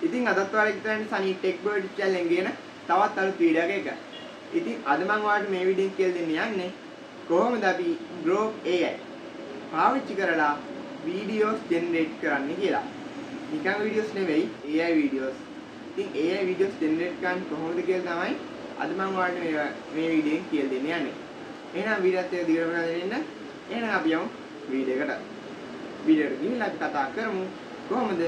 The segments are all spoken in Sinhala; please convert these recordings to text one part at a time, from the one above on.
ඉතින් අදත් ඔයාලා හිතන්නේ සනී ටෙක් බර්ඩ් channel එකෙන් කියන තවත් අලුත් වීඩියෝ එකක්. ඉතින් අද මම ඔයාලට මේ වීඩියෝ එක කියලා දෙන්න යන්නේ කොහොමද අපි Grok AI පාවිච්චි කරලා වීඩියෝස් ජෙනරේට් කරන්නේ කියලා. නිකන් වීඩියෝස් නෙවෙයි AI වීඩියෝස්. ඉතින් AI වීඩියෝස් ජෙනරේට් කරන්නේ කොහොමද කියලා තමයි අද මම ඔයාලට මේ වීඩියෝ එකෙන් කියලා දෙන්න යන්නේ. එහෙනම් වීඩියෝත් එක දිගටම බලන්න ඉන්න. එහෙනම් අපි යමු වීඩියෝ එකට. වීඩියෝ එකට ගිහිල්ලා අපි කතා කරමු කොහොමද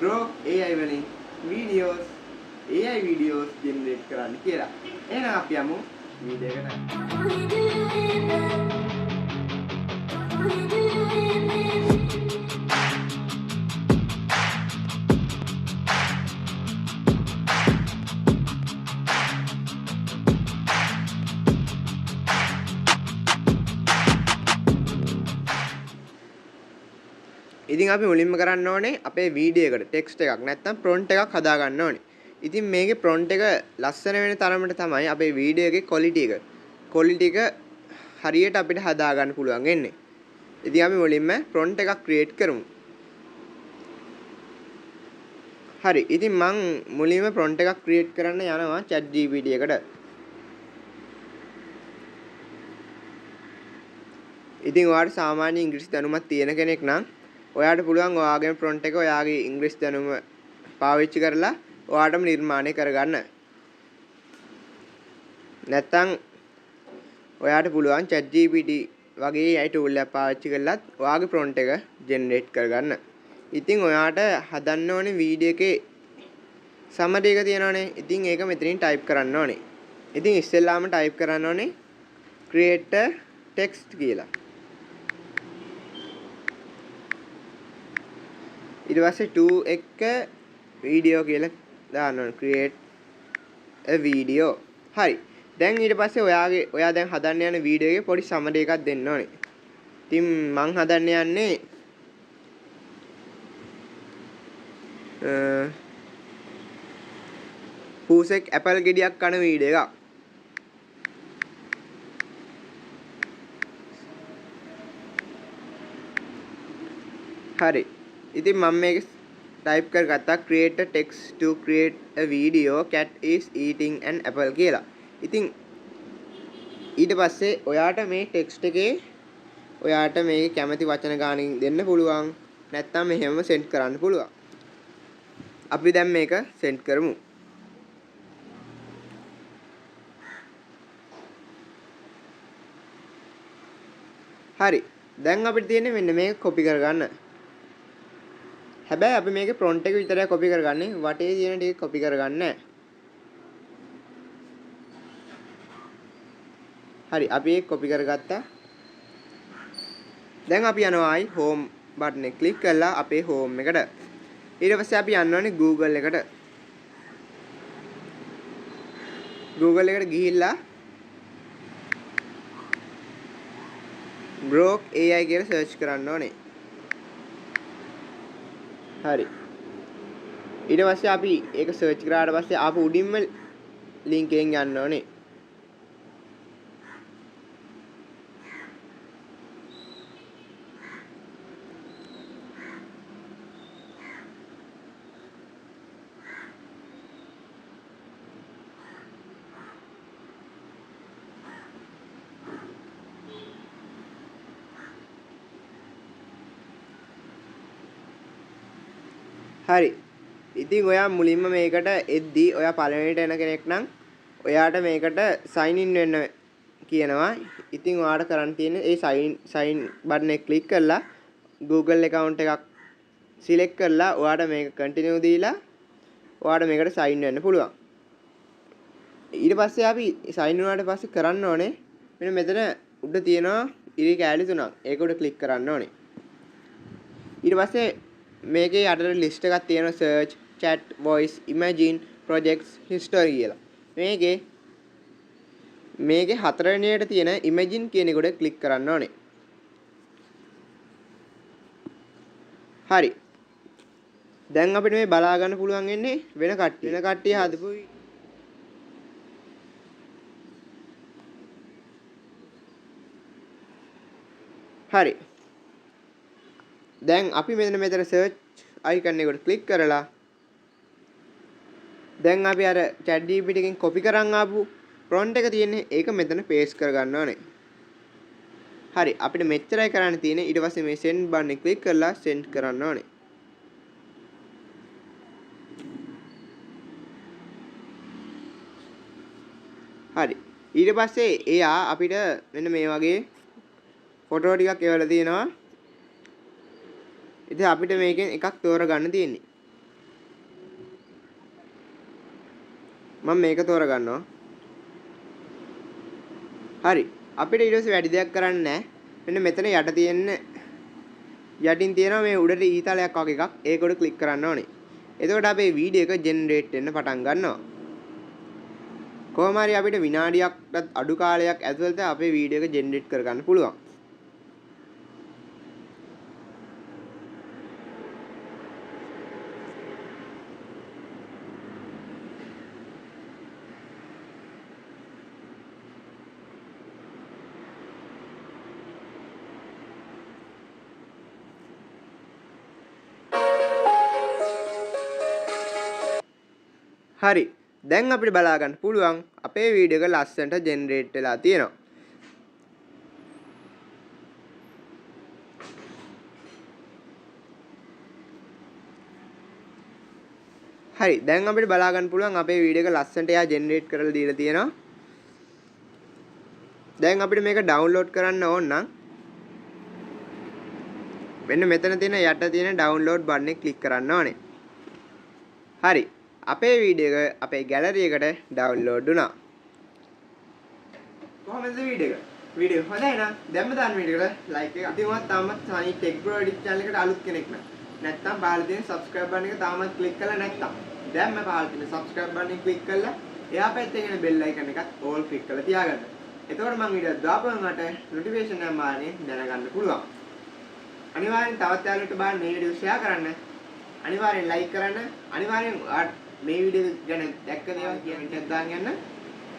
Grok AI වලින් videos AI videos generate කරන්න කියලා. එහෙනම් අපි යමු වීඩියෝ එකට. ඉතින් අපි මුලින්ම කරන්න ඕනේ අපේ වීඩියෝ එකට ටෙක්ස්ට් එකක් නැත්නම් ප්‍රොම්ප්ට් එකක් හදා ගන්න ඕනේ. ඉතින් මේකේ ප්‍රොම්ප්ට් එක ලස්සන වෙන තරමට තමයි අපේ වීඩියෝ එකේ ක්වොලිටි එක හරියට අපිට හදා ගන්න පුළුවන් වෙන්නේ. ඉතින් අපි මුලින්ම ප්‍රොම්ප්ට් එකක් ක්‍රියේට් කරමු. හරි. ඉතින් මම මුලින්ම ප්‍රොම්ප්ට් එකක් ක්‍රියේට් කරන්න යනවා ChatGPT එකට. ඉතින් ඔයාලට සාමාන්‍ය ඉංග්‍රීසි දැනුමක් තියෙන කෙනෙක් නම් ඔයාට පුළුවන් ඔයාගේම ප්‍රොම්ප්ට් එක ඔයාගේ ඉංග්‍රීසි දැනුම පාවිච්චි කරලා ඔයාටම නිර්මාණය කරගන්න. නැත්තම් ඔයාට පුළුවන් ChatGPT වගේ AI tool එකක් පාවිච්චි කරලත් ඔයාගේ ප්‍රොම්ප්ට් එක ජෙනරේට් කරගන්න. ඉතින් ඔයාට හදන්න ඕනේ වීඩියෝ එකේ සමරි එක තියෙනවනේ. ඉතින් ඒක මෙතනින් ටයිප් කරන්න ඕනේ. ඉතින් ඉස්සෙල්ලාම ටයිප් කරන්න ඕනේ create a text කියලා. ඊට පස්සේ 2 එක වීඩියෝ කියලා දාන්න ඕනේ create a video. හරි. දැන් ඊට පස්සේ ඔයා දැන් හදන්න යන වීඩියෝ එකේ පොඩි සමරි එකක් දෙන්න ඕනේ. ඉතින් මං හදන්න යන්නේ පූසෙක් ඇපල් ගෙඩියක් කන වීඩියෝ එකක්. හරි. ඉතින් මම මේක ටයිප් කරගත්තා create a text to create a video cat is eating an apple කියලා. ඉතින් ඊට පස්සේ ඔයාට මේ ටෙක්ස්ට් එකේ ඔයාට මේකේ කැමති වචන ගානින් දෙන්න පුළුවන්. නැත්නම් මෙහෙම සෙන්ඩ් කරන්න පුළුවන්. අපි දැන් මේක සෙන්ඩ් කරමු. හරි. දැන් අපිට තියෙන්නේ මෙන්න මේක කොපි කරගන්න. හැබැයි අපි මේකේ ප්‍රොම්ප්ට් එක විතරයි කොපි කරගන්නේ. වටේ තියෙන ටික කොපි කරගන්නේ නැහැ. හරි. අපි ඒක කොපි කරගත්තා. දැන් අපි යනවා ආයි home button එක ක්ලික් කරලා අපේ home එකට. ඊට පස්සේ අපි යන්න ඕනේ Google එකට. Google එකට ගිහිල්ලා Grok AI කියලා සර්ච් කරන්න ඕනේ. හරි. ඊට පස්සේ අපි ඒක සර්ච් කරාට පස්සේ ආපහු උඩින්ම link එකෙන් යන්න ඕනේ. හරි. ඉතින් ඔයා මුලින්ම මේකට එද්දී ඔයා පළවෙනිට එන කෙනෙක් නම් ඔයාට මේකට sign in වෙන්න කියනවා. ඉතින් ඔයාට කරන්න තියෙන්නේ ඒ sign button එක ක්ලික් කරලා Google account එකක් select කරලා ඔයාට මේක continue දීලා ඔයාට මේකට sign වෙන්න පුළුවන්. ඊට පස්සේ අපි sign වුණාට පස්සේ කරන්න ඕනේ මෙන්න මෙතන උඩ තියෙනවා ඉරි කැලි තුනක්. ඒක උඩ ක්ලික් කරන්න ඕනේ. ඊට පස්සේ මේකේ යටට ලිස්ට් එකක් තියෙනවා search, chat, voice, imagine, projects, history කියලා. මේකේ හතරවෙනියට තියෙන imagine කියන එකට ක්ලික් කරන්න ඕනේ. හරි. දැන් අපිට මේ බලා ගන්න පුළුවන් වෙන්නේ වෙන කට්ටිය හදපු හරි. දැන් අපි මෙතන search icon එකට ක්ලික් කරලා දැන් අපි අර chat GPT එකෙන් copy කරන් ආපු prompt එක තියෙන්නේ ඒක මෙතන paste කර ගන්න ඕනේ. හරි අපිට මෙච්චරයි කරන්න තියෙන්නේ. ඊට පස්සේ මේ send button එක click කරලා send කරන්න ඕනේ. හරි ඊට පස්සේ එයා අපිට මෙන්න මේ වගේ ෆොටෝ ටිකක් එවලා තියෙනවා. ඉතින් අපිට මේකෙන් එකක් තෝරගන්න තියෙන්නේ. මම මේක තෝරගන්නවා. හරි අපිට ඊට පස්සේ වැඩි දෙයක් කරන්න නැහැ. මෙන්න මෙතන යට තියෙන යටින් තියෙනවා මේ උඩට ඊතලයක් වගේ එකක්. ඒක උඩ ක්ලික් කරන්න ඕනේ. එතකොට අපේ වීඩියෝ එක ජෙනරේට් වෙන්න පටන් ගන්නවා. කොහොම හරි අපිට විනාඩියක්වත් අඩු කාලයක් ඇතුළත අපේ වීඩියෝ එක ජෙනරේට් කරගන්න පුළුවන්. හරි දැන් අපිට බලා ගන්න පුළුවන් අපේ වීඩියෝ එක ලස්සනට ජෙනරේට් වෙලා තියෙනවා. හරි දැන් අපිට බලා ගන්න පුළුවන් අපේ වීඩියෝ එක ලස්සනට එයා ජෙනරේට් කරලා දීලා තියෙනවා. දැන් අපිට මේක ඩවුන්ලෝඩ් කරන්න ඕන නම් මෙන්න මෙතන තියෙන යට තියෙන ඩවුන්ලෝඩ් බටන් එක ක්ලික් කරන්න ඕනේ. හරි අපේ වීඩියෝ එක අපේ ගැලරි එකට ඩවුන්ලෝඩ් වුණා. කොහොමද වීඩියෝ එක? වීඩියෝ හොඳයි නේද? දැම්ම දාන්න වීඩියෝ එකට ලයික් එක. ඉතින් ඔයාත් තාමත් සනී ටෙක් බ්‍රෝ එඩිට් channel එකට අලුත් කෙනෙක් නැත්නම් පහළ තියෙන subscribe button එක තාමත් ක්ලික් කරලා නැත්නම් දැන්ම පහළ තියෙන subscribe button එක ක්ලික් කරලා එහා පැත්තේ තියෙන bell icon එකත් all ක්ලික් කරලා තියාගන්න. එතකොට මම වීඩියෝ දාපුවම මට notification එක මානේ දැනගන්න පුළුවන්. අනිවාර්යෙන් තවත් යාළුවෙක්ට බලන්න මේ වීඩියෝ share කරන්න. අනිවාර්යෙන් like කරන්න. අනිවාර්යෙන් මේ වීඩියෝ ගැන දැක්ක දේවල් කියන එකක් දාන්න යන්න.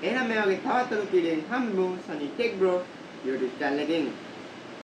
එහෙනම් මේ වගේ තවත් අලුත් වීඩියෝ එකකින් හම්බෙමු සනී ටෙක් බ්‍රෝ YouTube channel එකෙන්.